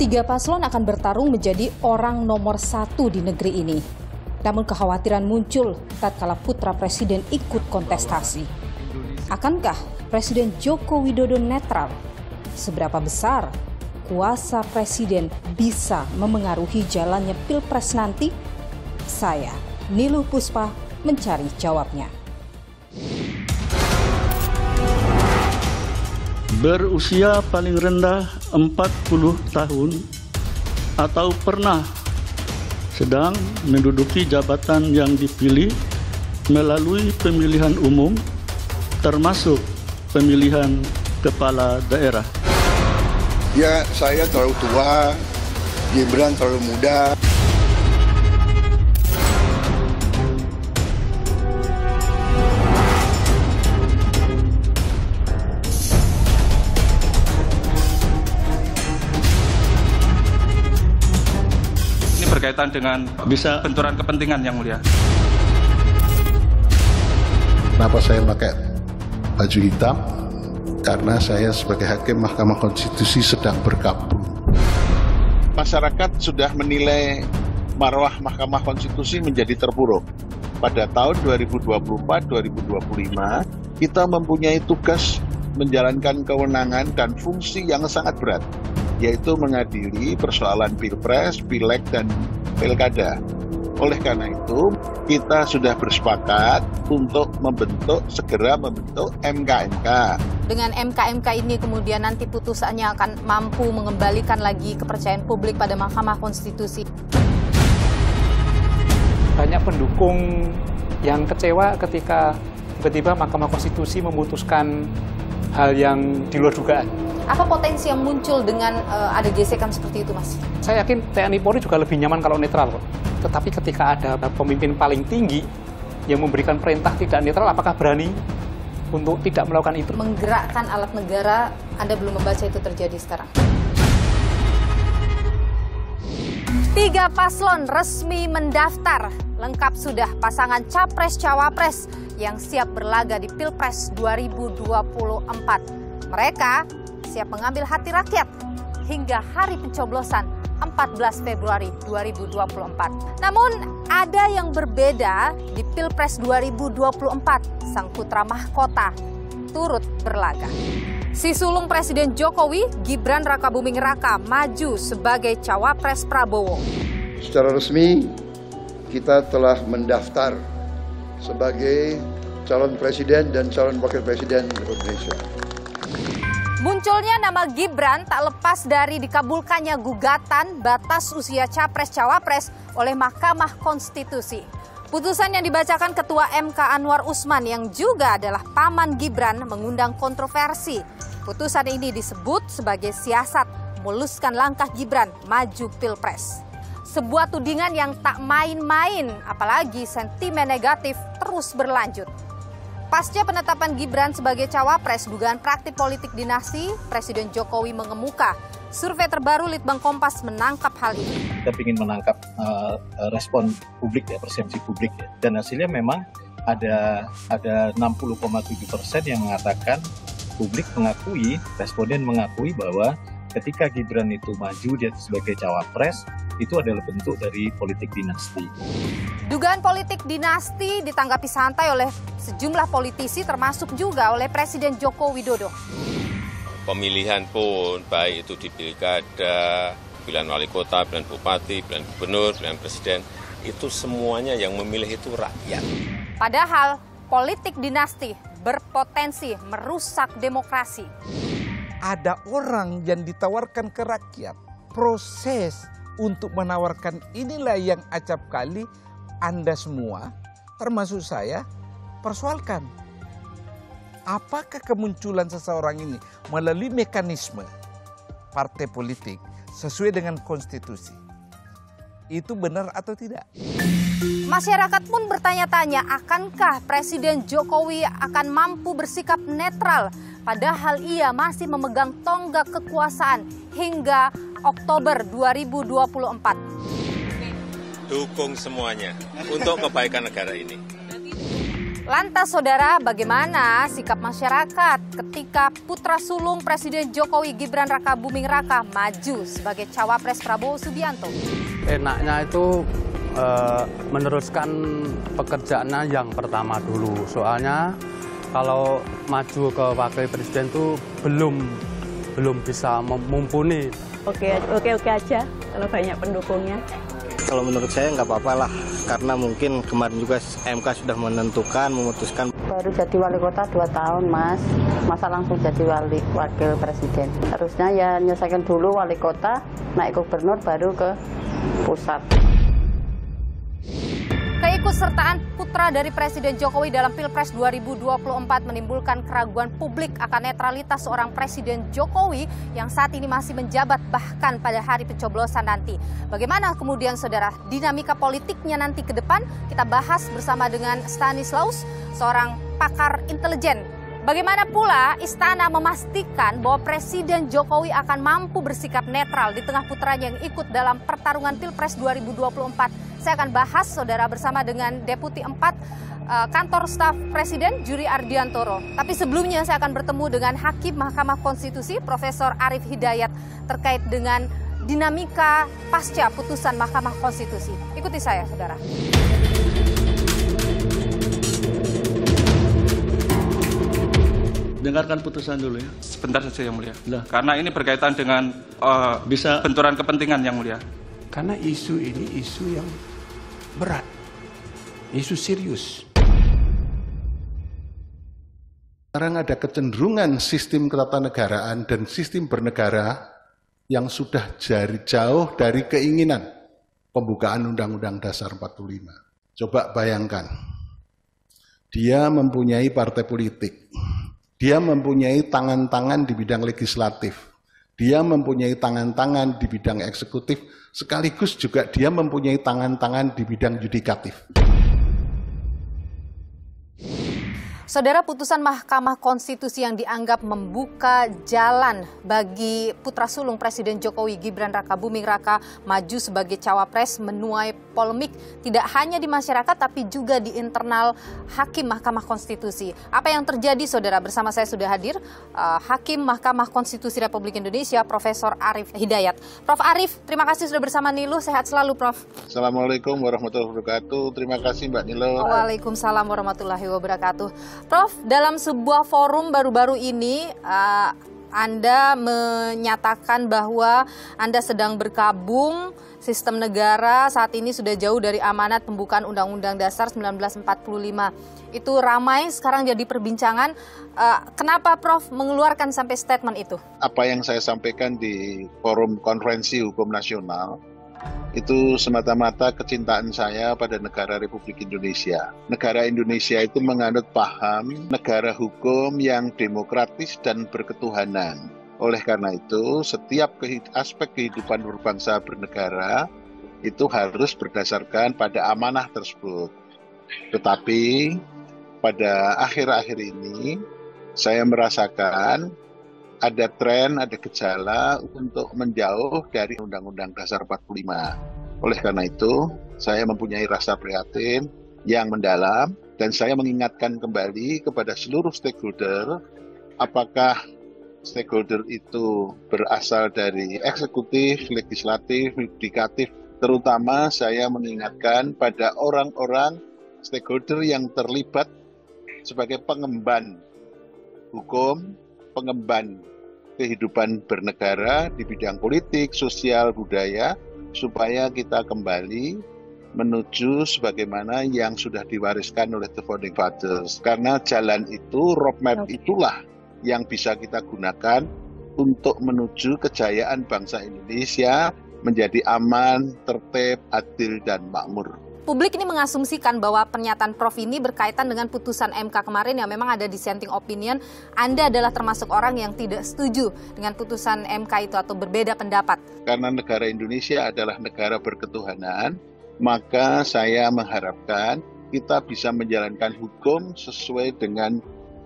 Tiga paslon akan bertarung menjadi orang nomor 1 di negeri ini. Namun kekhawatiran muncul tatkala putra presiden ikut kontestasi. Akankah Presiden Joko Widodo netral? Seberapa besar kuasa presiden bisa memengaruhi jalannya Pilpres nanti? Saya, Niluh Puspa, mencari jawabnya. Berusia paling rendah 40 tahun atau pernah sedang menduduki jabatan yang dipilih melalui pemilihan umum termasuk pemilihan kepala daerah. Ya, saya terlalu tua, Gibran terlalu muda. Berkaitan dengan benturan kepentingan yang mulia. Kenapa saya pakai baju hitam? Karena saya sebagai hakim Mahkamah Konstitusi sedang berkabung. Masyarakat sudah menilai marwah Mahkamah Konstitusi menjadi terpuruk. Pada tahun 2024-2025, kita mempunyai tugas menjalankan kewenangan dan fungsi yang sangat berat, yaitu mengadili persoalan pilpres, pileg, dan pilkada. Oleh karena itu, kita sudah bersepakat untuk segera membentuk MK-MK. Dengan MK-MK ini kemudian nanti putusannya akan mampu mengembalikan lagi kepercayaan publik pada Mahkamah Konstitusi. Banyak pendukung yang kecewa ketika tiba-tiba Mahkamah Konstitusi memutuskan hal yang di luar dugaan. Apa potensi yang muncul dengan ada gesekan seperti itu, Mas? Saya yakin TNI Polri juga lebih nyaman kalau netral, kok. Tetapi ketika ada pemimpin paling tinggi yang memberikan perintah tidak netral, apakah berani untuk tidak melakukan itu? Menggerakkan alat negara, Anda belum membaca itu terjadi sekarang. 3 paslon resmi mendaftar. Lengkap sudah pasangan Capres-Cawapres yang siap berlaga di Pilpres 2024. Mereka siap mengambil hati rakyat hingga hari pencoblosan 14 Februari 2024. Namun ada yang berbeda di Pilpres 2024. Sang putra mahkota turut berlaga. Si sulung Presiden Jokowi, Gibran Rakabuming Raka, maju sebagai Cawapres Prabowo. Secara resmi, kita telah mendaftar sebagai calon presiden dan calon wakil presiden Republik Indonesia. Munculnya nama Gibran tak lepas dari dikabulkannya gugatan batas usia Capres-Cawapres oleh Mahkamah Konstitusi. Putusan yang dibacakan Ketua MK Anwar Usman yang juga adalah paman Gibran mengundang kontroversi. Putusan ini disebut sebagai siasat memuluskan langkah Gibran maju Pilpres. Sebuah tudingan yang tak main-main, apalagi sentimen negatif terus berlanjut. Pasca penetapan Gibran sebagai Cawapres, dugaan praktik politik dinasti, Presiden Jokowi mengemuka. Survei terbaru Litbang Kompas menangkap hal ini. Kita ingin menangkap respon publik, ya, persepsi publik, ya. Dan hasilnya memang ada 60,7% yang mengatakan publik mengakui, responden mengakui bahwa ketika Gibran itu maju dia sebagai Cawapres, itu adalah bentuk dari politik dinasti. Dugaan politik dinasti ditanggapi santai oleh sejumlah politisi termasuk juga oleh Presiden Joko Widodo. Pemilihan pun baik itu di pilkada, pilihan wali kota, pilihan bupati, pilihan gubernur, pilihan presiden, itu semuanya yang memilih itu rakyat. Padahal politik dinasti berpotensi merusak demokrasi. Ada orang yang ditawarkan ke rakyat, proses untuk menawarkan inilah yang acap kali Anda semua, termasuk saya, persoalkan. Apakah kemunculan seseorang ini melalui mekanisme partai politik sesuai dengan konstitusi? Itu benar atau tidak? Masyarakat pun bertanya-tanya, akankah Presiden Jokowi akan mampu bersikap netral padahal ia masih memegang tonggak kekuasaan hingga Oktober 2024. Dukung semuanya untuk kebaikan negara ini. Lantas saudara, bagaimana sikap masyarakat ketika putra sulung Presiden Jokowi Gibran Rakabuming Raka maju sebagai cawapres Prabowo Subianto? Enaknya itu meneruskan pekerjaannya yang pertama dulu. Soalnya kalau maju ke wakil presiden itu belum bisa mumpuni. Oke aja kalau banyak pendukungnya. Kalau menurut saya nggak apa-apa lah, karena mungkin kemarin juga MK sudah memutuskan. Baru jadi wali kota 2 tahun, Mas. Masa langsung jadi wakil presiden. Harusnya ya menyelesaikan dulu wali kota, naik gubernur, baru ke pusat. Keikutsertaan putra dari Presiden Jokowi dalam Pilpres 2024 menimbulkan keraguan publik akan netralitas seorang Presiden Jokowi yang saat ini masih menjabat bahkan pada hari pencoblosan nanti. Bagaimana kemudian saudara dinamika politiknya nanti ke depan? Kita bahas bersama dengan Stanislaus, seorang pakar intelijen. Bagaimana pula Istana memastikan bahwa Presiden Jokowi akan mampu bersikap netral di tengah putranya yang ikut dalam pertarungan Pilpres 2024? Saya akan bahas saudara bersama dengan Deputi 4 Kantor Staf Presiden Juri Ardiantoro. Tapi sebelumnya saya akan bertemu dengan Hakim Mahkamah Konstitusi Profesor Arief Hidayat terkait dengan dinamika pasca putusan Mahkamah Konstitusi. Ikuti saya saudara. Dengarkan putusan dulu ya. Sebentar saja yang mulia. Karena ini berkaitan dengan benturan kepentingan yang mulia. Karena isu ini isu yang berat, isu serius. Sekarang ada kecenderungan sistem ketatanegaraan dan sistem bernegara yang sudah jauh dari keinginan pembukaan Undang-Undang Dasar 45. Coba bayangkan, dia mempunyai partai politik, dia mempunyai tangan-tangan di bidang legislatif, dia mempunyai tangan-tangan di bidang eksekutif, sekaligus juga dia mempunyai tangan-tangan di bidang yudikatif. Saudara, putusan Mahkamah Konstitusi yang dianggap membuka jalan bagi putra sulung Presiden Jokowi Gibran Rakabuming Raka maju sebagai cawapres menuai polemik tidak hanya di masyarakat tapi juga di internal Hakim Mahkamah Konstitusi. Apa yang terjadi saudara? Bersama saya sudah hadir Hakim Mahkamah Konstitusi Republik Indonesia Profesor Arief Hidayat. Prof Arief, terima kasih sudah bersama Nilu. Sehat selalu Prof. Assalamualaikum warahmatullahi wabarakatuh. Terima kasih Mbak Nilo. Waalaikumsalam warahmatullahi wabarakatuh. Prof, dalam sebuah forum baru-baru ini Anda menyatakan bahwa Anda sedang berkabung sistem negara saat ini sudah jauh dari amanat pembukaan Undang-Undang Dasar 1945. Itu ramai sekarang jadi perbincangan. Kenapa Prof mengeluarkan sampai statement itu? Apa yang saya sampaikan di forum konferensi hukum nasional itu semata-mata kecintaan saya pada negara Republik Indonesia. Negara Indonesia itu menganut paham negara hukum yang demokratis dan berketuhanan. Oleh karena itu, setiap aspek kehidupan berbangsa bernegara itu harus berdasarkan pada amanah tersebut. Tetapi pada akhir-akhir ini, saya merasakan ada tren, ada gejala untuk menjauh dari Undang-Undang Dasar 45. Oleh karena itu, saya mempunyai rasa prihatin yang mendalam dan saya mengingatkan kembali kepada seluruh stakeholder, apakah stakeholder itu berasal dari eksekutif, legislatif, yudikatif, terutama saya mengingatkan pada orang-orang stakeholder yang terlibat sebagai pengemban hukum, pengemban kehidupan bernegara di bidang politik, sosial, budaya, supaya kita kembali menuju sebagaimana yang sudah diwariskan oleh the Founding Fathers. Karena jalan itu, roadmap itulah yang bisa kita gunakan untuk menuju kejayaan bangsa Indonesia menjadi aman, tertib, adil, dan makmur. Publik ini mengasumsikan bahwa pernyataan Prof ini berkaitan dengan putusan MK kemarin yang memang ada dissenting opinion. Anda adalah termasuk orang yang tidak setuju dengan putusan MK itu atau berbeda pendapat. Karena negara Indonesia adalah negara berketuhanan, maka saya mengharapkan kita bisa menjalankan hukum sesuai dengan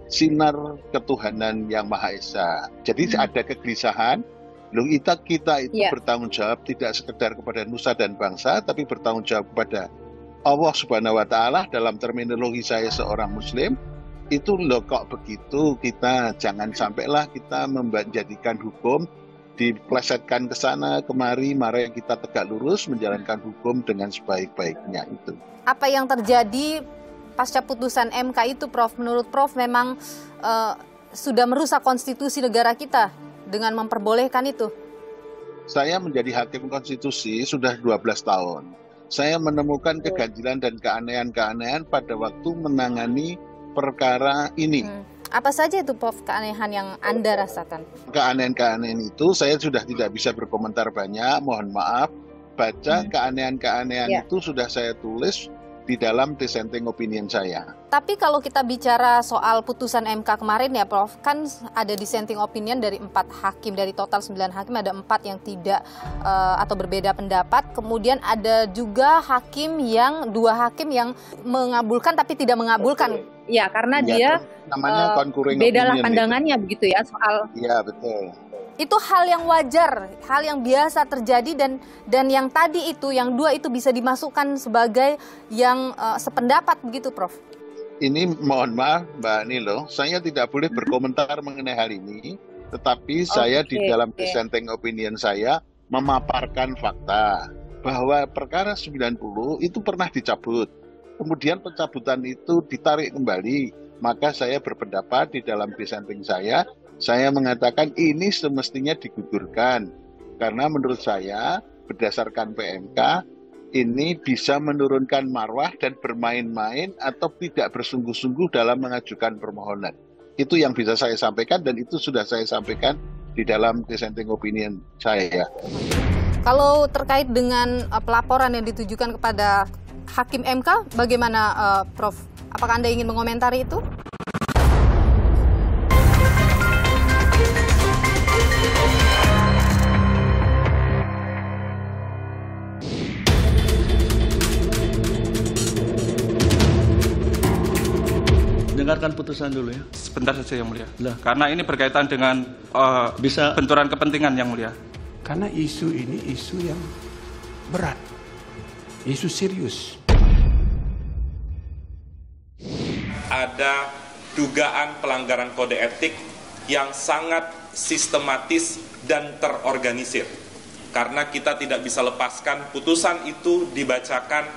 sinar ketuhanan yang Maha Esa. Jadi ada kegelisahan, kita itu bertanggung jawab tidak sekedar kepada nusa dan bangsa, tapi bertanggung jawab kepada Allah Subhanahu wa Ta'ala dalam terminologi saya seorang Muslim, itu loh kok begitu, kita jangan sampailah kita menjadikan hukum diplesetkan ke sana kemari, mari kita tegak lurus menjalankan hukum dengan sebaik-baiknya itu. Apa yang terjadi pasca putusan MK itu, Prof, menurut Prof memang sudah merusak konstitusi negara kita dengan memperbolehkan itu? Saya menjadi hakim konstitusi sudah 12 tahun. Saya menemukan keganjilan dan keanehan-keanehan pada waktu menangani perkara ini. Apa saja itu, Prof, keanehan yang Anda rasakan? Keanehan-keanehan itu saya sudah tidak bisa berkomentar banyak, mohon maaf. Baca keanehan-keanehan itu sudah saya tulis di dalam dissenting opinion saya. Tapi kalau kita bicara soal putusan MK kemarin ya, Prof, kan ada dissenting opinion dari 4 hakim, dari total 9 hakim ada 4 yang tidak atau berbeda pendapat. Kemudian ada juga2 hakim yang mengabulkan tapi tidak mengabulkan. Ya, karena dia namanya bedalah pandangannya gitu. Begitu ya soal. Iya, betul. Itu hal yang wajar, hal yang biasa terjadi dan yang tadi itu, yang 2 itu bisa dimasukkan sebagai yang sependapat begitu, Prof. Ini mohon maaf Mbak Nilo, saya tidak boleh berkomentar mengenai hal ini, tetapi saya di dalam dissenting opinion saya memaparkan fakta bahwa perkara 90 itu pernah dicabut. Kemudian pencabutan itu ditarik kembali, maka saya berpendapat di dalam dissenting saya mengatakan ini semestinya digugurkan. Karena menurut saya, berdasarkan PMK, ini bisa menurunkan marwah dan bermain-main atau tidak bersungguh-sungguh dalam mengajukan permohonan. Itu yang bisa saya sampaikan dan itu sudah saya sampaikan di dalam dissenting opinion saya. Kalau terkait dengan pelaporan yang ditujukan kepada Hakim MK, bagaimana Prof? Apakah Anda ingin mengomentari itu? Dengarkan putusan dulu ya. Sebentar saja Yang Mulia. Karena ini berkaitan dengan benturan kepentingan Yang Mulia. Karena isu ini isu yang berat, isu serius. Ada dugaan pelanggaran kode etik yang sangat sistematis dan terorganisir. Karena kita tidak bisa lepaskan putusan itu dibacakan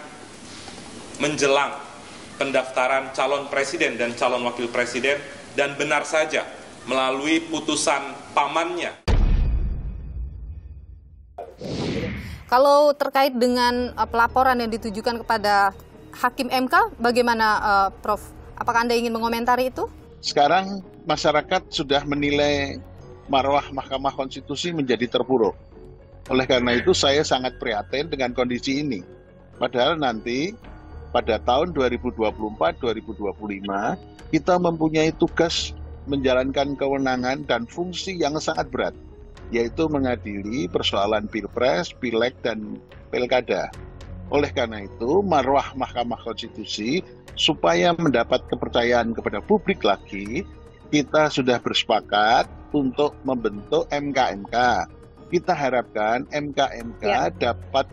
menjelang pendaftaran calon presiden dan calon wakil presiden, dan benar saja melalui putusan pamannya. Kalau terkait dengan pelaporan yang ditujukan kepada Hakim MK, bagaimana Prof? Apakah Anda ingin mengomentari itu? Sekarang masyarakat sudah menilai marwah Mahkamah Konstitusi menjadi terpuruk. Oleh karena itu saya sangat prihatin dengan kondisi ini. Padahal nanti pada tahun 2024-2025 kita mempunyai tugas menjalankan kewenangan dan fungsi yang sangat berat, yaitu mengadili persoalan pilpres, pileg, dan pilkada. Oleh karena itu, marwah Mahkamah Konstitusi supaya mendapat kepercayaan kepada publik lagi, kita sudah bersepakat untuk membentuk MK-MK. Kita harapkan MK-MK dapat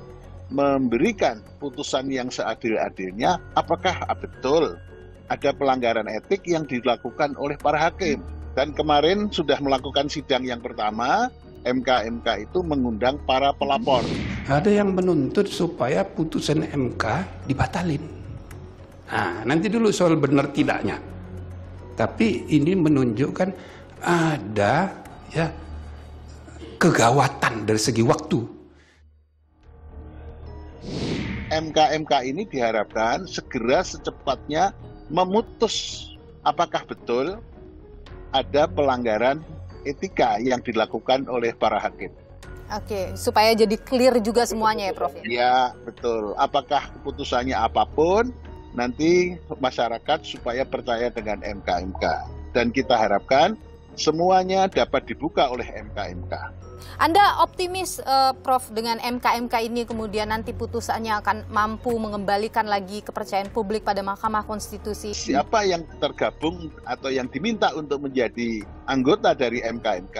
memberikan putusan yang seadil-adilnya, apakah betul ada pelanggaran etik yang dilakukan oleh para hakim. Dan kemarin sudah melakukan sidang yang pertama, MK-MK itu mengundang para pelapor. Ada yang menuntut supaya putusan MK dibatalin. Nah, nanti dulu soal benar tidaknya. Tapi ini menunjukkan ada ya kegawatan dari segi waktu. MK-MK ini diharapkan segera secepatnya memutus apakah betul ada pelanggaran etika yang dilakukan oleh para hakim. Oke, supaya jadi clear juga semuanya ya Prof? Ya, betul. Apakah keputusannya apapun, nanti masyarakat supaya percaya dengan MK-MK. Dan kita harapkan semuanya dapat dibuka oleh MK-MK. Anda optimis, Prof, dengan MK-MK ini kemudian nanti putusannya akan mampu mengembalikan lagi kepercayaan publik pada Mahkamah Konstitusi? Siapa yang tergabung atau yang diminta untuk menjadi anggota dari MK-MK,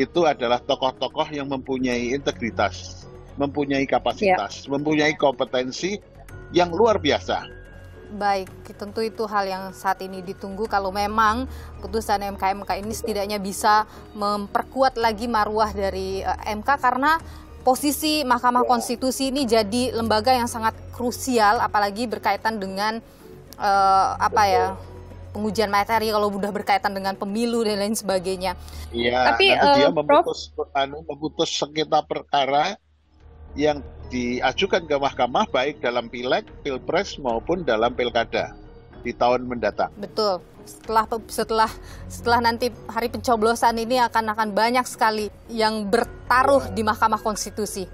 itu adalah tokoh-tokoh yang mempunyai integritas, mempunyai kapasitas, mempunyai kompetensi, yang luar biasa. Baik, tentu itu hal yang saat ini ditunggu kalau memang putusan MK ini setidaknya bisa memperkuat lagi marwah dari MK, karena posisi Mahkamah Konstitusi ini jadi lembaga yang sangat krusial, apalagi berkaitan dengan pengujian materi kalau sudah berkaitan dengan pemilu dan lain sebagainya. Iya, tapi dia memutus sengketa perkara yang diajukan ke mahkamah baik dalam pileg, pilpres maupun dalam pilkada di tahun mendatang. Betul. Setelah nanti hari pencoblosan ini akan banyak sekali yang bertaruh di Mahkamah Konstitusi.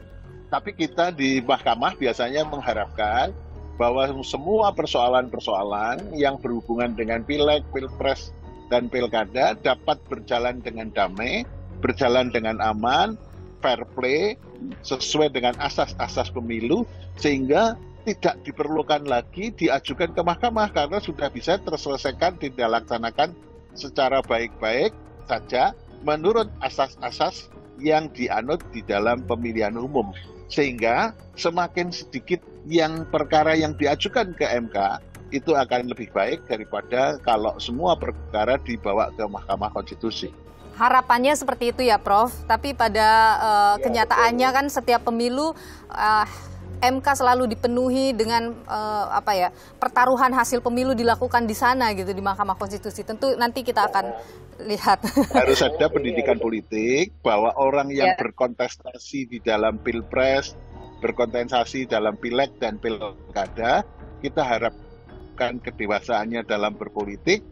Tapi kita di mahkamah biasanya mengharapkan bahwa semua persoalan-persoalan yang berhubungan dengan pileg, pilpres, dan pilkada dapat berjalan dengan damai, berjalan dengan aman, fair play, sesuai dengan asas-asas pemilu, sehingga tidak diperlukan lagi diajukan ke mahkamah karena sudah bisa terselesaikan, dilaksanakan secara baik-baik saja menurut asas-asas yang dianut di dalam pemilihan umum. Sehingga semakin sedikit yang perkara yang diajukan ke MK itu akan lebih baik daripada kalau semua perkara dibawa ke Mahkamah Konstitusi. Harapannya seperti itu ya, Prof. Tapi pada kenyataannya kan setiap pemilu MK selalu dipenuhi dengan pertaruhan hasil pemilu dilakukan di sana gitu, di Mahkamah Konstitusi. Tentu nanti kita akan lihat. Harus ada pendidikan politik bahwa orang yang berkontestasi di dalam pilpres, berkontestasi dalam pileg dan pilkada, kita harapkan kedewasaannya dalam berpolitik.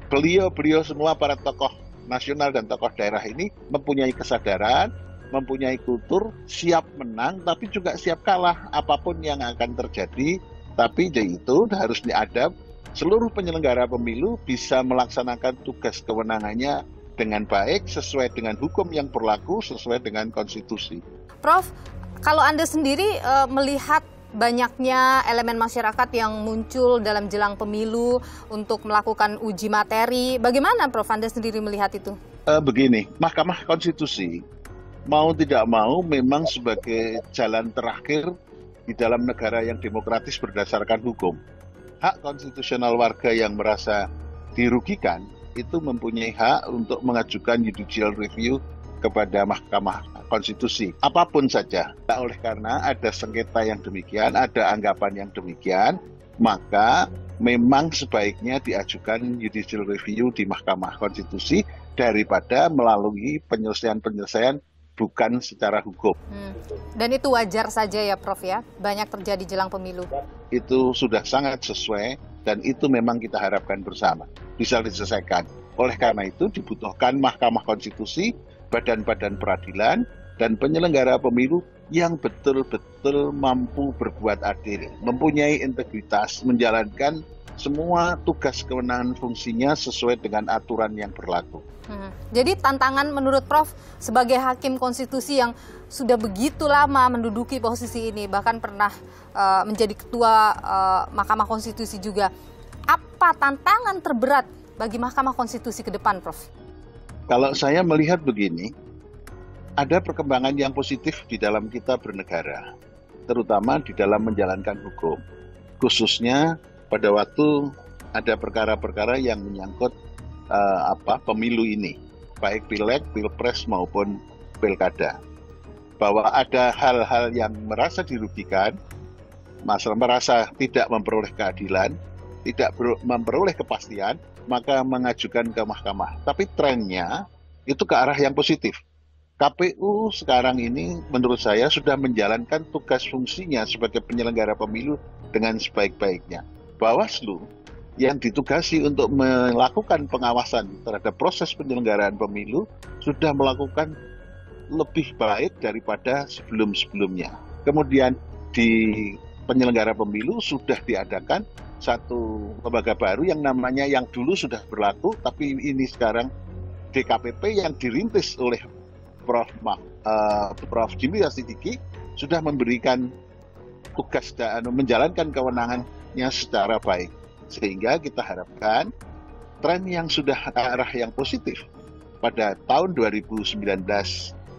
Beliau semua para tokoh nasional dan tokoh daerah ini mempunyai kesadaran, mempunyai kultur, siap menang tapi juga siap kalah apapun yang akan terjadi. Tapi itu harus diadap, seluruh penyelenggara pemilu bisa melaksanakan tugas kewenangannya dengan baik, sesuai dengan hukum yang berlaku, sesuai dengan konstitusi. Prof, kalau Anda sendiri melihat banyaknya elemen masyarakat yang muncul dalam jelang pemilu untuk melakukan uji materi, bagaimana Prof Anda sendiri melihat itu? Begini, Mahkamah Konstitusi mau tidak mau memang sebagai jalan terakhir di dalam negara yang demokratis berdasarkan hukum. Hak konstitusional warga yang merasa dirugikan itu mempunyai hak untuk mengajukan judicial review kepada Mahkamah Konstitusi. Apapun saja. Oleh karena ada sengketa yang demikian, ada anggapan yang demikian, maka memang sebaiknya diajukan judicial review di Mahkamah Konstitusi daripada melalui penyelesaian-penyelesaian bukan secara hukum. Dan itu wajar saja ya Prof ya, banyak terjadi jelang pemilu. Itu sudah sangat sesuai dan itu memang kita harapkan bersama bisa diselesaikan. Oleh karena itu dibutuhkan Mahkamah Konstitusi, badan-badan peradilan, dan penyelenggara pemilu yang betul-betul mampu berbuat adil, mempunyai integritas, menjalankan semua tugas kewenangan fungsinya sesuai dengan aturan yang berlaku. Jadi tantangan menurut Prof sebagai hakim konstitusi yang sudah begitu lama menduduki posisi ini, bahkan pernah menjadi ketua Mahkamah Konstitusi juga, apa tantangan terberat bagi Mahkamah Konstitusi ke depan, Prof? Kalau saya melihat begini, ada perkembangan yang positif di dalam kita bernegara, terutama di dalam menjalankan hukum, khususnya pada waktu ada perkara-perkara yang menyangkut pemilu ini, baik pileg, pilpres maupun pilkada, bahwa ada hal-hal yang merasa dirugikan, merasa tidak memperoleh keadilan, tidak memperoleh kepastian, maka mengajukan ke mahkamah. Tapi trennya itu ke arah yang positif. KPU sekarang ini menurut saya sudah menjalankan tugas fungsinya sebagai penyelenggara pemilu dengan sebaik-baiknya. Bawaslu yang ditugasi untuk melakukan pengawasan terhadap proses penyelenggaraan pemilu sudah melakukan lebih baik daripada sebelum-sebelumnya. Kemudian di penyelenggara pemilu sudah diadakan satu lembaga baru yang namanya, yang dulu sudah berlaku, tapi ini sekarang DKPP yang dirintis oleh Prof. Jimmy Sidiki sudah memberikan tugas dan menjalankan kewenangannya secara baik. Sehingga kita harapkan tren yang sudah ke arah yang positif pada tahun 2019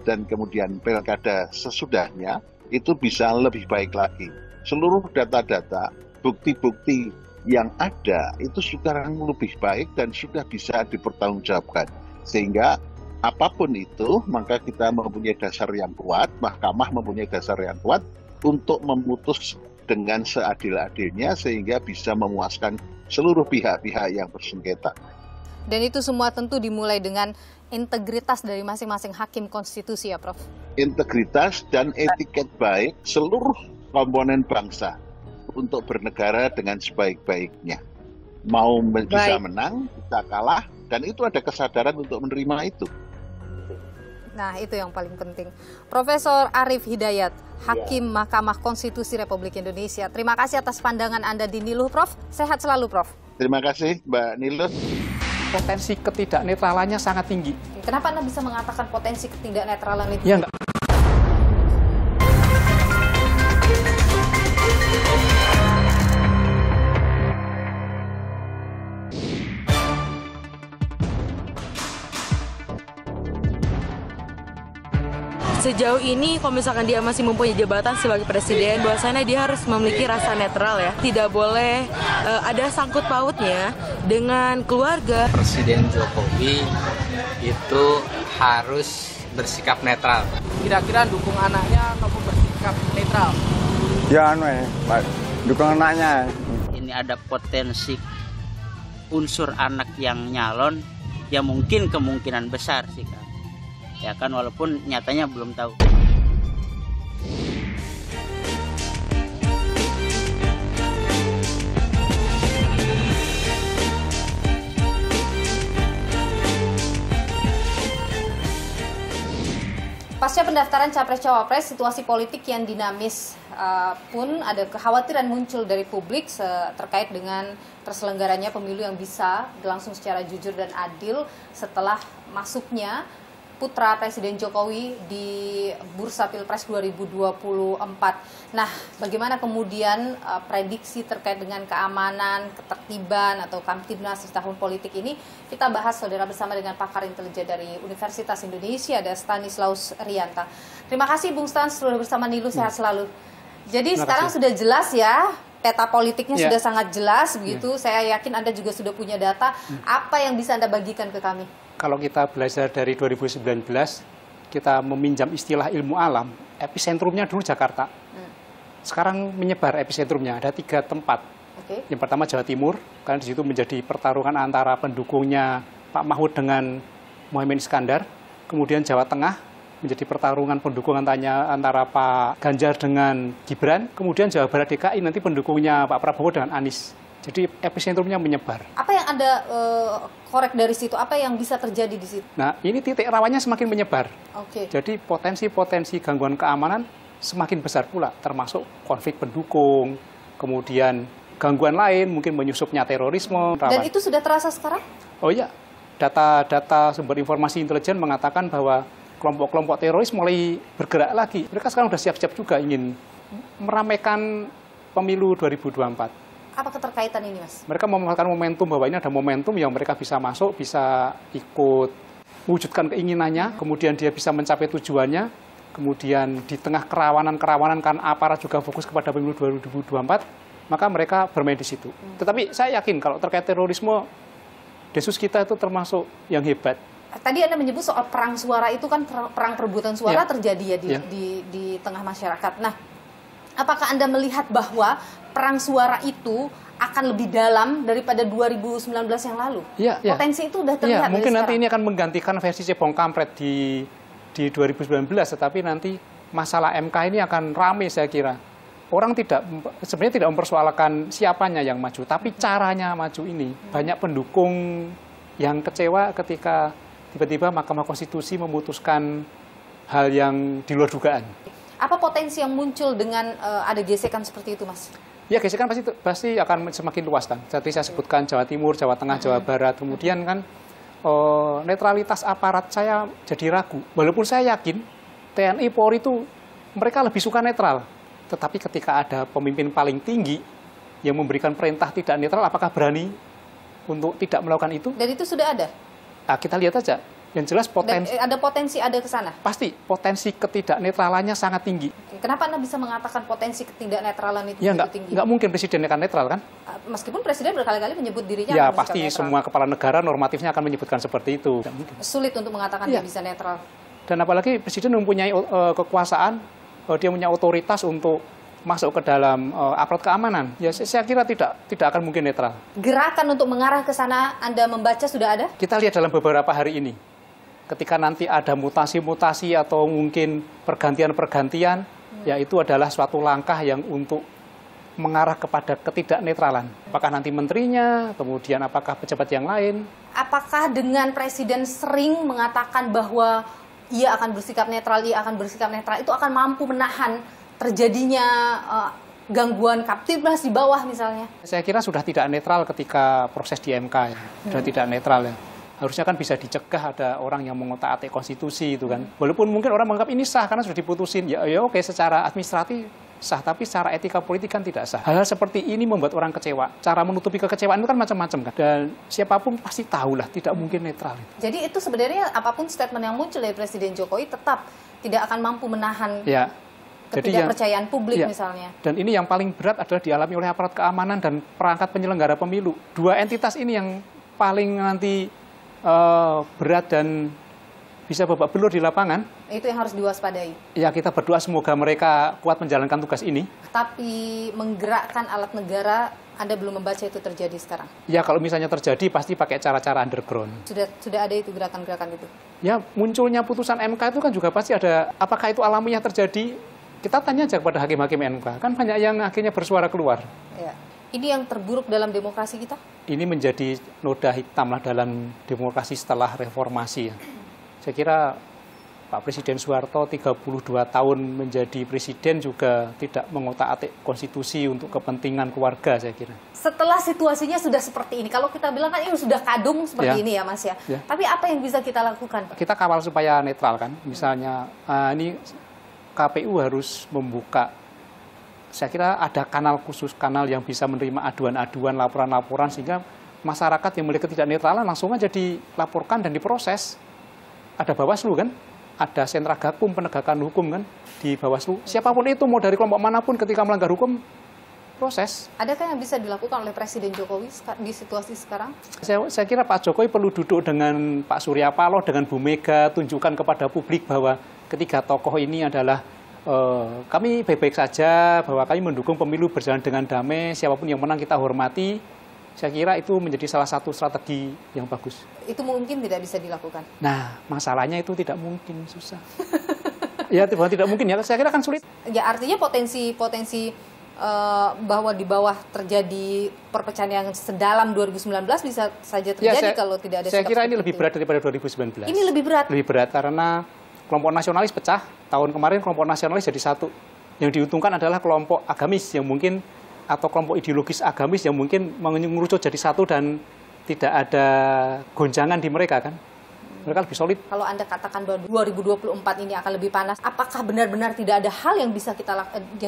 dan kemudian pilkada sesudahnya itu bisa lebih baik lagi. seluruh data-data, bukti-bukti yang ada itu sekarang lebih baik dan sudah bisa dipertanggungjawabkan. Sehingga apapun itu, maka kita mempunyai dasar yang kuat, mahkamah mempunyai dasar yang kuat untuk memutus dengan seadil-adilnya sehingga bisa memuaskan seluruh pihak-pihak yang bersengketa. Dan itu semua tentu dimulai dengan integritas dari masing-masing hakim konstitusi ya, Prof? Integritas dan etiket baik seluruh komponen bangsa untuk bernegara dengan sebaik-baiknya. Mau bisa menang, bisa kalah, dan itu ada kesadaran untuk menerima itu. Nah, itu yang paling penting. Profesor Arief Hidayat, Hakim Mahkamah Konstitusi Republik Indonesia. Terima kasih atas pandangan Anda di Niluh, Prof. Sehat selalu, Prof. Terima kasih, Mbak Niluh. Potensi ketidaknetralannya sangat tinggi. Kenapa Anda bisa mengatakan potensi ketidaknetralan itu? Ya, enggak. Sejauh ini kalau misalkan dia masih mempunyai jabatan sebagai presiden, bahwasanya dia harus memiliki rasa netral ya. Tidak boleh ada sangkut pautnya dengan keluarga. Presiden Jokowi itu harus bersikap netral. Kira-kira dukung anaknya atau bersikap netral? Ya, dukung anaknya. Ini ada potensi unsur anak yang nyalon, ya mungkin kemungkinan besar sih kan. Ya kan, walaupun nyatanya belum tahu. Pasca pendaftaran Capres-Cawapres, situasi politik yang dinamis pun ada kekhawatiran muncul dari publik terkait dengan terselenggaranya pemilu yang bisa berlangsung secara jujur dan adil setelah masuknya putra Presiden Jokowi di bursa Pilpres 2024. Nah, bagaimana kemudian prediksi terkait dengan keamanan, ketertiban atau Kamtibnas di tahun politik ini? Kita bahas, saudara, bersama dengan pakar intelijen dari Universitas Indonesia, ada Stanislaus Rianta. Terima kasih Bung Stan, sudah bersama Niluh, sehat selalu. Jadi sekarang sudah jelas ya, peta politiknya sudah sangat jelas begitu. Saya yakin Anda juga sudah punya data. Apa yang bisa Anda bagikan ke kami? Kalau kita belajar dari 2019, kita meminjam istilah ilmu alam, episentrumnya dulu Jakarta. Sekarang menyebar episentrumnya, ada 3 tempat. Yang pertama Jawa Timur, karena di situ menjadi pertarungan antara pendukungnya Pak Mahfud dengan Muhaimin Iskandar. Kemudian Jawa Tengah menjadi pertarungan pendukung antara Pak Ganjar dengan Gibran. Kemudian Jawa Barat DKI nanti pendukungnya Pak Prabowo dengan Anies. Jadi episentrumnya menyebar. Apa yang Anda korek dari situ? Apa yang bisa terjadi di situ? Nah, ini titik rawannya semakin menyebar. Oke. Jadi potensi-potensi gangguan keamanan semakin besar pula, termasuk konflik pendukung, kemudian gangguan lain, mungkin menyusupnya terorisme. Dan itu sudah terasa sekarang? Oh iya, data sumber informasi intelijen mengatakan bahwa kelompok-kelompok teroris mulai bergerak lagi. Mereka sekarang sudah siap-siap juga ingin meramaikan pemilu 2024. Apa keterkaitan ini, Mas? Mereka memanfaatkan momentum bahwa ini ada momentum yang mereka bisa masuk, bisa ikut wujudkan keinginannya, kemudian dia bisa mencapai tujuannya, kemudian di tengah kerawanan kan aparat juga fokus kepada pemilu 2024, maka mereka bermain di situ. Tetapi saya yakin kalau terkait terorisme, Densus kita itu termasuk yang hebat. Tadi Anda menyebut soal perang suara itu kan perang perebutan suara terjadi ya di tengah masyarakat. Nah, apakah Anda melihat bahwa perang suara itu akan lebih dalam daripada 2019 yang lalu? Potensi itu sudah terlihat. Mungkin nanti ini akan menggantikan versi Cepong Kampret di 2019, tetapi nanti masalah MK ini akan ramai saya kira. Orang sebenarnya tidak mempersoalkan siapanya yang maju, tapi caranya maju ini. Banyak pendukung yang kecewa ketika tiba-tiba Mahkamah Konstitusi memutuskan hal yang di luar dugaan. Apa potensi yang muncul dengan ada gesekan seperti itu, Mas? Ya, gesekan pasti akan semakin luas kan. Jadi saya sebutkan Jawa Timur, Jawa Tengah, Jawa Barat. Kemudian kan netralitas aparat saya jadi ragu. Walaupun saya yakin TNI Polri itu mereka lebih suka netral. Tetapi ketika ada pemimpin paling tinggi yang memberikan perintah tidak netral, apakah berani untuk tidak melakukan itu? Dan itu sudah ada? Nah, kita lihat aja. Yang jelas potensi ada potensi ada ke sana. Pasti potensi ketidaknetralannya sangat tinggi. Kenapa Anda bisa mengatakan potensi ketidaknetralan itu tinggi? Nggak mungkin presiden akan netral kan? Meskipun presiden berkali-kali menyebut dirinya ya akan pasti semua kepala negara normatifnya akan menyebutkan seperti itu. Sulit untuk mengatakan dia bisa netral. Dan apalagi presiden mempunyai kekuasaan, dia punya otoritas untuk masuk ke dalam aparat keamanan. Ya saya kira tidak akan mungkin netral. Gerakan untuk mengarah ke sana Anda membaca sudah ada? Kita lihat dalam beberapa hari ini. Ketika nanti ada mutasi-mutasi atau mungkin pergantian-pergantian, ya itu adalah suatu langkah yang untuk mengarah kepada ketidaknetralan. Apakah nanti menterinya, kemudian apakah pejabat yang lain. Apakah dengan presiden sering mengatakan bahwa ia akan bersikap netral, itu akan mampu menahan terjadinya gangguan Kamtibmas di bawah misalnya? Saya kira sudah tidak netral ketika proses di MK ya. Sudah tidak netral ya. Harusnya kan bisa dicegah ada orang yang mengotak-atik konstitusi itu kan. Walaupun mungkin orang menganggap ini sah karena sudah diputusin. Ya oke secara administratif sah, tapi secara etika politik kan tidak sah. Hal-hal seperti ini membuat orang kecewa. Cara menutupi kekecewaan itu kan macam-macam kan. Dan siapapun pasti tahulah tidak mungkin netral. Jadi itu sebenarnya apapun statement yang muncul dari Presiden Jokowi tetap tidak akan mampu menahan ketidakpercayaan publik misalnya. Dan ini yang paling berat adalah dialami oleh aparat keamanan dan perangkat penyelenggara pemilu. Dua entitas ini yang paling nanti berat dan bisa babak belur di lapangan. Itu yang harus diwaspadai. Ya kita berdoa semoga mereka kuat menjalankan tugas ini. Tapi menggerakkan alat negara, Anda belum membaca itu terjadi sekarang? Ya kalau misalnya terjadi pasti pakai cara-cara underground. Sudah ada itu gerakan-gerakan itu? Ya munculnya putusan MK itu kan juga pasti ada. Apakah itu alamiah terjadi? Kita tanya aja kepada hakim-hakim MK. Kan banyak yang akhirnya bersuara keluar. Ya. Ini yang terburuk dalam demokrasi kita? Ini menjadi noda hitam lah dalam demokrasi setelah reformasi. Ya. Saya kira Pak Presiden Soeharto 32 tahun menjadi presiden juga tidak mengotak-atik konstitusi untuk kepentingan keluarga, saya kira. Setelah situasinya sudah seperti ini, kalau kita bilang kan ini sudah kadung seperti ini ya Mas ya. Tapi apa yang bisa kita lakukan? Kita kawal supaya netral kan. Misalnya ini KPU harus membuka, saya kira ada kanal khusus, kanal yang bisa menerima aduan-aduan, laporan-laporan, sehingga masyarakat yang memiliki ketidaknetralan langsung aja dilaporkan dan diproses. Ada Bawaslu kan, ada sentra gakum penegakan hukum kan di Bawaslu. Siapapun itu, mau dari kelompok manapun ketika melanggar hukum, proses. Adakah yang bisa dilakukan oleh Presiden Jokowi di situasi sekarang? Saya kira Pak Jokowi perlu duduk dengan Pak Surya Paloh, dengan Bu Mega, tunjukkan kepada publik bahwa ketiga tokoh ini adalah kami baik-baik saja, bahwa kami mendukung pemilu berjalan dengan damai, siapapun yang menang kita hormati. Saya kira itu menjadi salah satu strategi yang bagus. Itu mungkin tidak bisa dilakukan? Nah, masalahnya itu tidak mungkin, susah. Ya, tidak mungkin ya, saya kira kan sulit. Ya, artinya potensi bahwa di bawah terjadi perpecahan yang sedalam 2019 bisa saja terjadi kalau tidak ada. Saya kira ini lebih berat daripada 2019. Ini lebih berat? Lebih berat karena kelompok nasionalis pecah. Tahun kemarin kelompok nasionalis jadi satu. Yang diuntungkan adalah kelompok agamis yang mungkin, atau kelompok ideologis agamis yang mungkin mengerucut jadi satu dan tidak ada gonjangan di mereka kan. Mereka lebih solid. Kalau Anda katakan bahwa 2024 ini akan lebih panas, apakah benar-benar tidak ada hal yang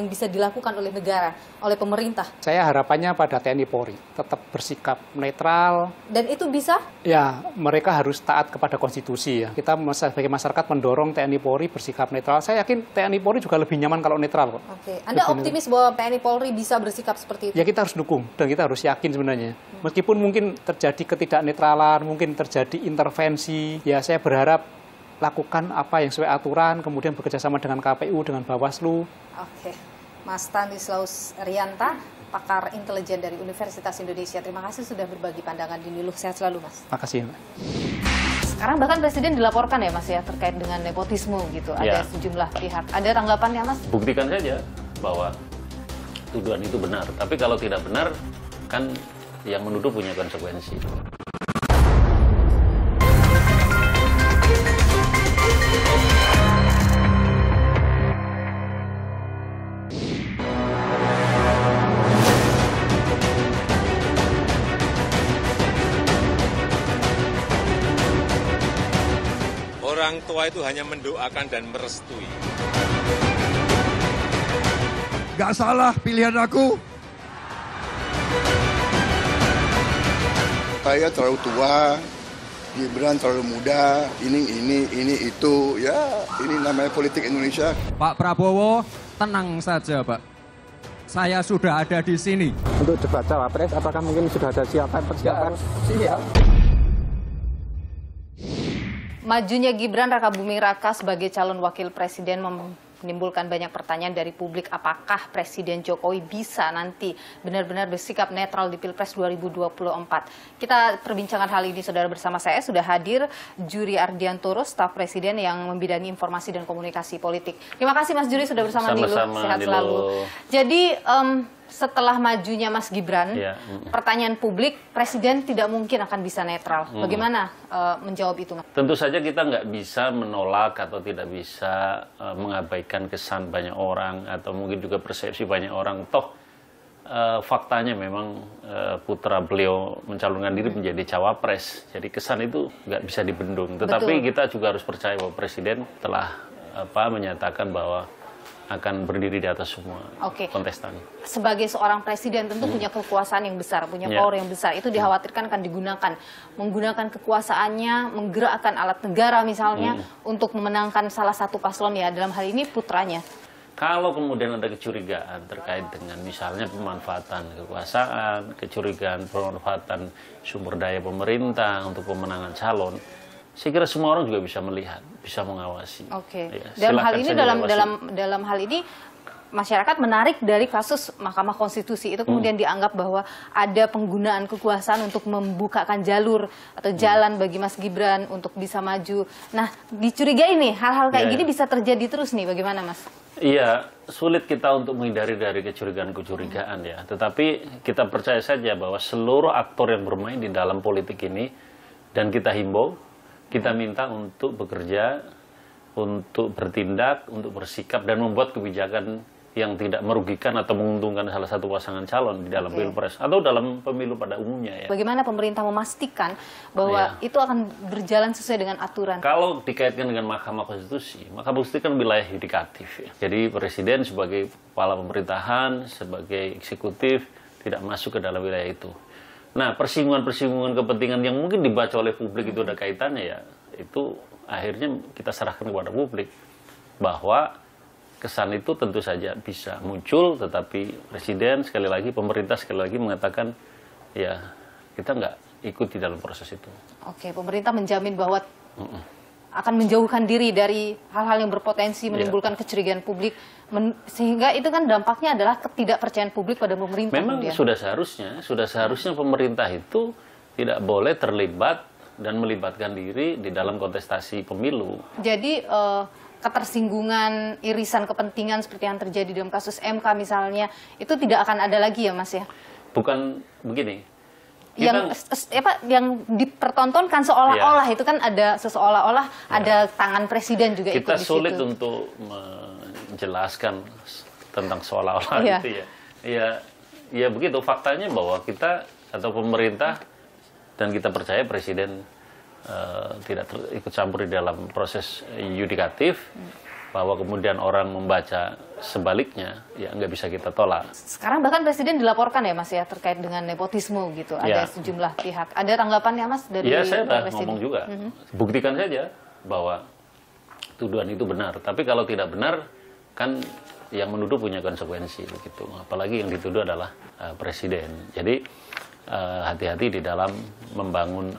bisa dilakukan oleh negara, oleh pemerintah? Saya harapannya pada TNI Polri tetap bersikap netral. Dan itu bisa? Ya, mereka harus taat kepada konstitusi ya. Kita sebagai masyarakat mendorong TNI Polri bersikap netral. Saya yakin TNI Polri juga lebih nyaman kalau netral kok. Oke. Anda optimis bahwa TNI Polri bisa bersikap seperti itu? Ya kita harus dukung dan kita harus yakin sebenarnya. Meskipun mungkin terjadi ketidaknetralan, mungkin terjadi intervensi. Ya, saya berharap lakukan apa yang sesuai aturan, kemudian bekerjasama dengan KPU, dengan Bawaslu. Oke, Mas Stanislaus Rianta, pakar intelijen dari Universitas Indonesia. Terima kasih sudah berbagi pandangan di Niluh. Sehat selalu, Mas. Terima kasih, Mbak. Sekarang bahkan Presiden dilaporkan ya, Mas ya, terkait dengan nepotisme gitu. Ada sejumlah pihak. Ada tanggapannya, Mas? Buktikan saja bahwa tuduhan itu benar. Tapi kalau tidak benar, kan yang menuduh punya konsekuensi. Orang tua itu hanya mendoakan dan merestui. Gak salah pilihan aku. Saya terlalu tua Gibran terlalu muda, ini itu, ya ini namanya politik Indonesia. Pak Prabowo, tenang saja Pak. Saya sudah ada di sini. Untuk debat cawapres, apakah mungkin sudah ada persiapan? Siap. Majunya Gibran Rakabuming Raka sebagai calon wakil presiden menimbulkan banyak pertanyaan dari publik, apakah Presiden Jokowi bisa nanti benar-benar bersikap netral di Pilpres 2024. Kita perbincangan hal ini, saudara, bersama saya sudah hadir Juri Ardiantoro, staf Presiden yang membidangi informasi dan komunikasi politik. Terima kasih Mas Juri sudah bersama Nilu, sehat selalu. Jadi setelah majunya Mas Gibran, pertanyaan publik, Presiden tidak mungkin akan bisa netral. Bagaimana menjawab itu, Mas? Tentu saja kita nggak bisa menolak atau tidak bisa mengabaikan kesan banyak orang atau mungkin juga persepsi banyak orang. Toh faktanya memang putra beliau mencalonkan diri menjadi cawapres. Jadi kesan itu nggak bisa dibendung. Tetapi kita juga harus percaya bahwa Presiden telah menyatakan bahwa akan berdiri di atas semua kontestan. Sebagai seorang presiden tentu punya kekuasaan yang besar, punya power yang besar. Itu dikhawatirkan akan digunakan. Menggunakan kekuasaannya, menggerakkan alat negara misalnya untuk memenangkan salah satu paslon, ya dalam hal ini putranya. Kalau kemudian ada kecurigaan terkait dengan misalnya pemanfaatan kekuasaan, kecurigaan pemanfaatan sumber daya pemerintah untuk pemenangan calon, saya kira semua orang juga bisa melihat, bisa mengawasi. Ya, dalam hal ini dalam hal ini masyarakat menarik dari kasus Mahkamah Konstitusi itu kemudian dianggap bahwa ada penggunaan kekuasaan untuk membukakan jalur atau jalan bagi Mas Gibran untuk bisa maju. Nah, dicurigai nih hal-hal kayak gini bisa terjadi terus nih, bagaimana Mas? Iya, sulit kita untuk menghindari dari kecurigaan-kecurigaan ya. Tetapi kita percaya saja bahwa seluruh aktor yang bermain di dalam politik ini, dan kita himbau, kita minta untuk bekerja, untuk bertindak, untuk bersikap, dan membuat kebijakan yang tidak merugikan atau menguntungkan salah satu pasangan calon di dalam Pilpres atau dalam pemilu pada umumnya. Ya. Bagaimana pemerintah memastikan bahwa itu akan berjalan sesuai dengan aturan? Kalau dikaitkan dengan Mahkamah Konstitusi kan wilayah yudikatif. Ya. Jadi Presiden sebagai kepala pemerintahan, sebagai eksekutif, tidak masuk ke dalam wilayah itu. Nah, persinggungan-persinggungan kepentingan yang mungkin dibaca oleh publik itu ada kaitannya ya, itu akhirnya kita serahkan kepada publik. Bahwa kesan itu tentu saja bisa muncul, tetapi Presiden sekali lagi, pemerintah sekali lagi mengatakan, ya kita nggak ikut di dalam proses itu. Pemerintah menjamin bahwa akan menjauhkan diri dari hal-hal yang berpotensi menimbulkan kecurigaan publik, sehingga itu kan dampaknya adalah ketidakpercayaan publik pada pemerintah. Memang sudah seharusnya pemerintah itu tidak boleh terlibat dan melibatkan diri di dalam kontestasi pemilu. Jadi ketersinggungan, irisan kepentingan seperti yang terjadi dalam kasus MK misalnya, itu tidak akan ada lagi ya Mas ya? Bukan begini. Yang dipertontonkan seolah-olah itu kan ada ada tangan Presiden juga ikut di situ. Kita sulit untuk menjelaskan tentang seolah-olah itu ya. Ya begitu, faktanya bahwa kita atau pemerintah dan kita percaya Presiden tidak ikut campur di dalam proses yudikatif, bahwa kemudian orang membaca sebaliknya, ya nggak bisa kita tolak. Sekarang bahkan Presiden dilaporkan ya Mas ya, terkait dengan nepotisme gitu, ada sejumlah pihak. Ada tanggapannya Mas dari Presiden? Ya, saya sudah Presiden ngomong juga. Buktikan saja bahwa tuduhan itu benar. Tapi kalau tidak benar, kan yang menuduh punya konsekuensi begitu. Apalagi yang dituduh adalah Presiden. Jadi hati-hati di dalam membangun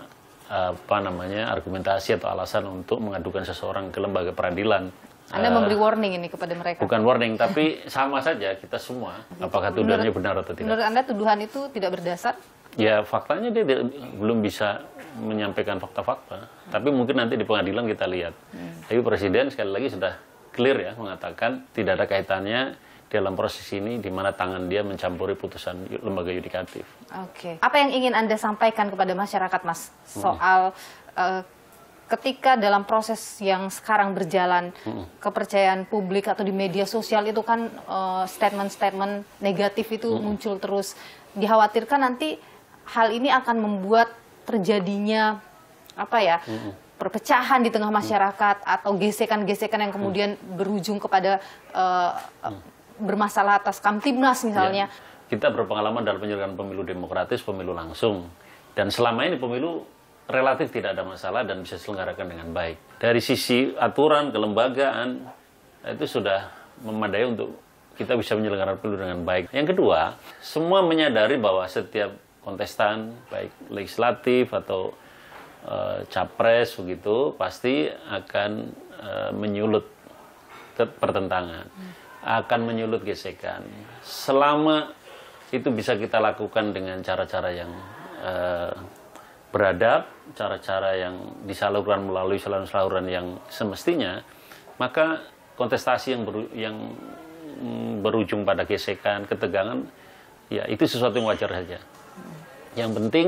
argumentasi atau alasan untuk mengadukan seseorang ke lembaga peradilan. Anda memberi warning ini kepada mereka? Bukan warning, tapi sama saja kita semua. Apakah tuduhannya benar atau tidak? Menurut Anda tuduhan itu tidak berdasar? Ya faktanya dia belum bisa menyampaikan fakta-fakta. Tapi mungkin nanti di pengadilan kita lihat. Tapi Presiden sekali lagi sudah clear ya mengatakan tidak ada kaitannya dalam proses ini di mana tangan dia mencampuri putusan lembaga yudikatif. Apa yang ingin Anda sampaikan kepada masyarakat Mas soal ketika dalam proses yang sekarang berjalan, kepercayaan publik atau di media sosial itu kan statement-statement negatif itu muncul terus. Dikhawatirkan nanti hal ini akan membuat terjadinya perpecahan di tengah masyarakat atau gesekan-gesekan yang kemudian berujung kepada bermasalah atas Kamtibnas misalnya. Kita berpengalaman dalam penyelenggaraan pemilu demokratis, pemilu langsung. Dan selama ini pemilu relatif tidak ada masalah dan bisa diselenggarakan dengan baik. Dari sisi aturan, kelembagaan, itu sudah memadai untuk kita bisa menyelenggarakan pemilu dengan baik. Yang kedua, semua menyadari bahwa setiap kontestan, baik legislatif atau capres begitu, pasti akan menyulut pertentangan, akan menyulut gesekan. Selama itu bisa kita lakukan dengan cara-cara yang beradab, cara-cara yang disalurkan melalui saluran-saluran yang semestinya, maka kontestasi yang berujung pada gesekan, ketegangan, ya itu sesuatu yang wajar saja. Yang penting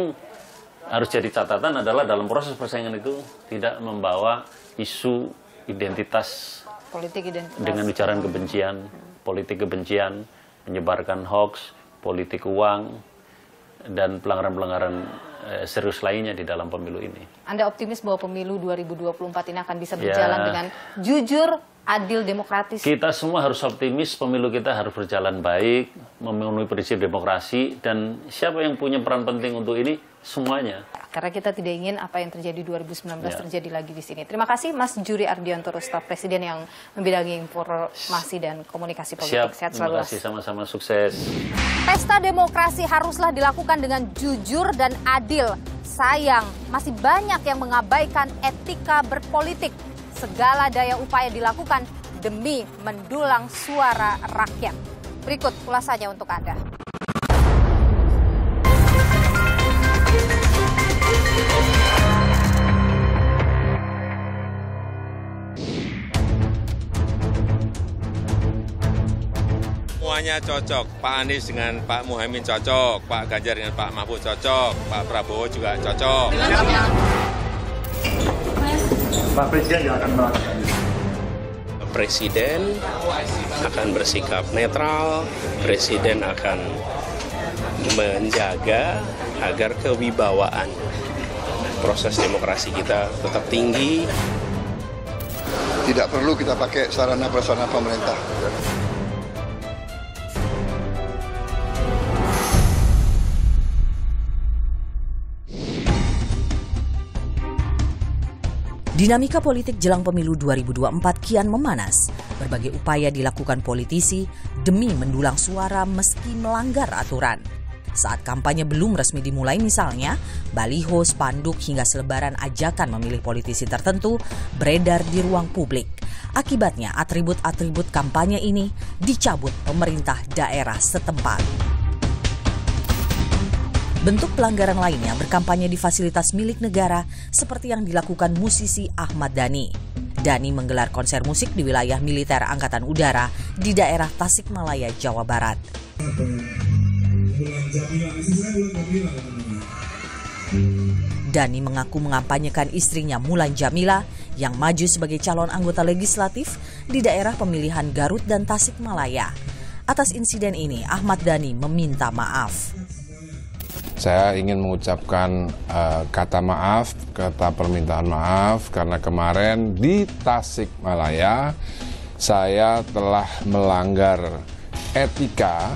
harus jadi catatan adalah dalam proses persaingan itu tidak membawa isu identitas, politik identitas dengan ujaran kebencian, politik kebencian, menyebarkan hoax, politik uang, dan pelanggaran-pelanggaran serius lainnya di dalam pemilu ini. Anda optimis bahwa pemilu 2024 ini akan bisa berjalan dengan jujur, adil, demokratis? Kita semua harus optimis, pemilu kita harus berjalan baik, memenuhi prinsip demokrasi, dan siapa yang punya peran penting untuk ini? Semuanya. Karena kita tidak ingin apa yang terjadi 2019 terjadi lagi di sini. Terima kasih Mas Juri Ardiantoro, staf Presiden yang membidangi informasi dan komunikasi politik. Sehat selalu. Terima kasih, sama-sama sukses. Pesta demokrasi haruslah dilakukan dengan jujur dan adil. Sayang, masih banyak yang mengabaikan etika berpolitik. Segala daya upaya dilakukan demi mendulang suara rakyat. Berikut ulasannya untuk Anda. Semuanya cocok, Pak Anies dengan Pak Muhaimin cocok, Pak Ganjar dengan Pak Mahfud cocok, Pak Prabowo juga cocok. Pak Presiden yang akan melakukan. Presiden akan bersikap netral, Presiden akan menjaga agar kewibawaan proses demokrasi kita tetap tinggi. Tidak perlu kita pakai sarana prasarana pemerintah. Dinamika politik jelang pemilu 2024 kian memanas. Berbagai upaya dilakukan politisi demi mendulang suara meski melanggar aturan. Saat kampanye belum resmi dimulai misalnya, baliho, spanduk hingga selebaran ajakan memilih politisi tertentu beredar di ruang publik. Akibatnya atribut-atribut kampanye ini dicabut pemerintah daerah setempat. Bentuk pelanggaran lainnya berkampanye di fasilitas milik negara seperti yang dilakukan musisi Ahmad Dhani. Dhani menggelar konser musik di wilayah militer Angkatan Udara di daerah Tasikmalaya, Jawa Barat. Dhani mengaku mengampanyekan istrinya Mulan Jamila yang maju sebagai calon anggota legislatif di daerah pemilihan Garut dan Tasikmalaya. Atas insiden ini, Ahmad Dhani meminta maaf. Saya ingin mengucapkan kata maaf, kata permintaan maaf karena kemarin di Tasikmalaya saya telah melanggar etika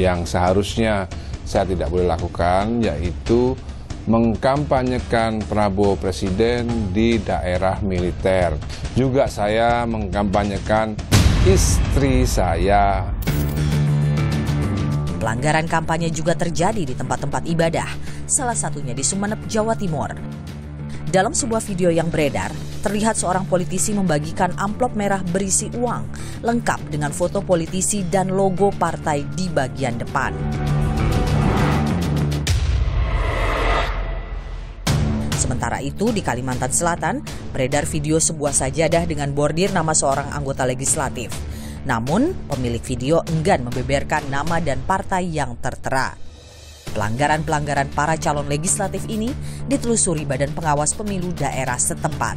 yang seharusnya saya tidak boleh lakukan, yaitu mengkampanyekan Prabowo Presiden di daerah militer. Juga saya mengkampanyekan istri saya. Pelanggaran kampanye juga terjadi di tempat-tempat ibadah, salah satunya di Sumeneb, Jawa Timur. Dalam sebuah video yang beredar, terlihat seorang politisi membagikan amplop merah berisi uang, lengkap dengan foto politisi dan logo partai di bagian depan. Sementara itu, di Kalimantan Selatan, beredar video sebuah sajadah dengan bordir nama seorang anggota legislatif. Namun, pemilik video enggan membeberkan nama dan partai yang tertera. Pelanggaran-pelanggaran para calon legislatif ini ditelusuri Badan Pengawas Pemilu daerah setempat.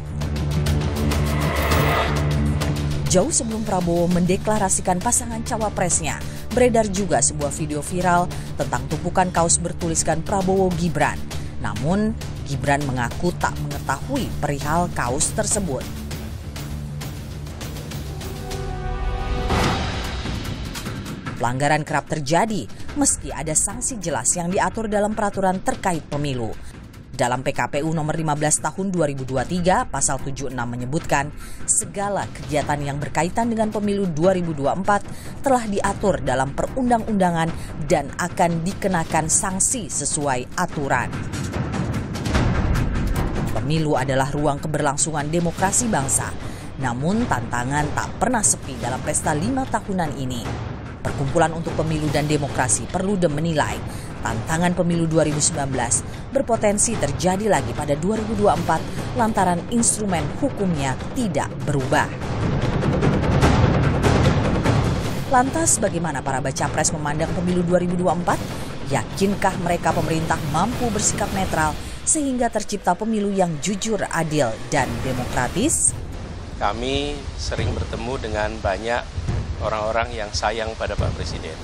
Jauh sebelum Prabowo mendeklarasikan pasangan cawapresnya, beredar juga sebuah video viral tentang tumpukan kaos bertuliskan Prabowo Gibran. Namun, Gibran mengaku tak mengetahui perihal kaos tersebut. Pelanggaran kerap terjadi meski ada sanksi jelas yang diatur dalam peraturan terkait pemilu. Dalam PKPU nomor 15 tahun 2023, pasal 76 menyebutkan segala kegiatan yang berkaitan dengan pemilu 2024 telah diatur dalam perundang-undangan dan akan dikenakan sanksi sesuai aturan. Pemilu adalah ruang keberlangsungan demokrasi bangsa, namun tantangan tak pernah sepi dalam pesta 5 tahunan ini. Perkumpulan untuk Pemilu dan Demokrasi Perludem menilai tantangan pemilu 2019 berpotensi terjadi lagi pada 2024 lantaran instrumen hukumnya tidak berubah. Lantas bagaimana para baca pres memandang pemilu 2024? Yakinkah mereka pemerintah mampu bersikap netral sehingga tercipta pemilu yang jujur, adil, dan demokratis? Kami sering bertemu dengan banyak orang-orang yang sayang pada Pak Presiden.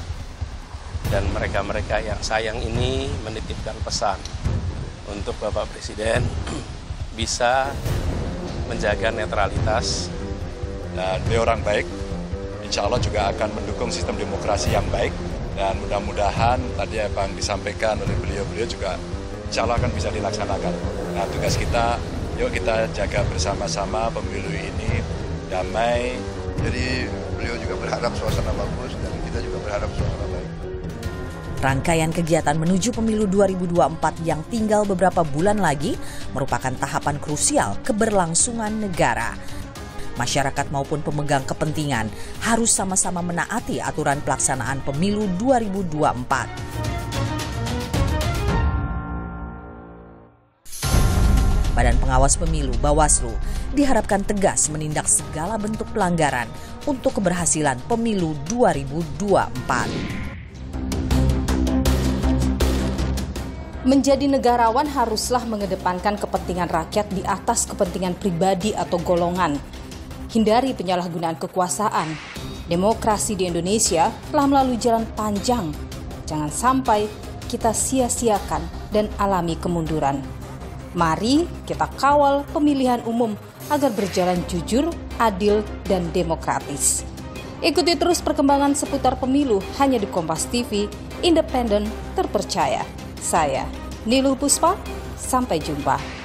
Dan mereka-mereka yang sayang ini menitipkan pesan untuk Bapak Presiden bisa menjaga netralitas. Dan beliau orang baik, insya Allah juga akan mendukung sistem demokrasi yang baik. Dan mudah-mudahan tadi apa yang disampaikan oleh beliau juga insya Allah akan bisa dilaksanakan. Nah, tugas kita, yuk kita jaga bersama-sama pemilu ini damai. Jadi beliau juga berharap suasana bagus dan kita juga berharap suasana baik. Rangkaian kegiatan menuju pemilu 2024 yang tinggal beberapa bulan lagi merupakan tahapan krusial keberlangsungan negara. Masyarakat maupun pemegang kepentingan harus sama-sama menaati aturan pelaksanaan pemilu 2024. Badan Pengawas Pemilu (Bawaslu) diharapkan tegas menindak segala bentuk pelanggaran untuk keberhasilan pemilu 2024. Menjadi negarawan haruslah mengedepankan kepentingan rakyat di atas kepentingan pribadi atau golongan. Hindari penyalahgunaan kekuasaan. Demokrasi di Indonesia telah melalui jalan panjang. Jangan sampai kita sia-siakan dan alami kemunduran. Mari kita kawal pemilihan umum agar berjalan jujur, adil, dan demokratis. Ikuti terus perkembangan seputar pemilu hanya di Kompas TV, independen, terpercaya. Saya, Niluh Puspa, sampai jumpa.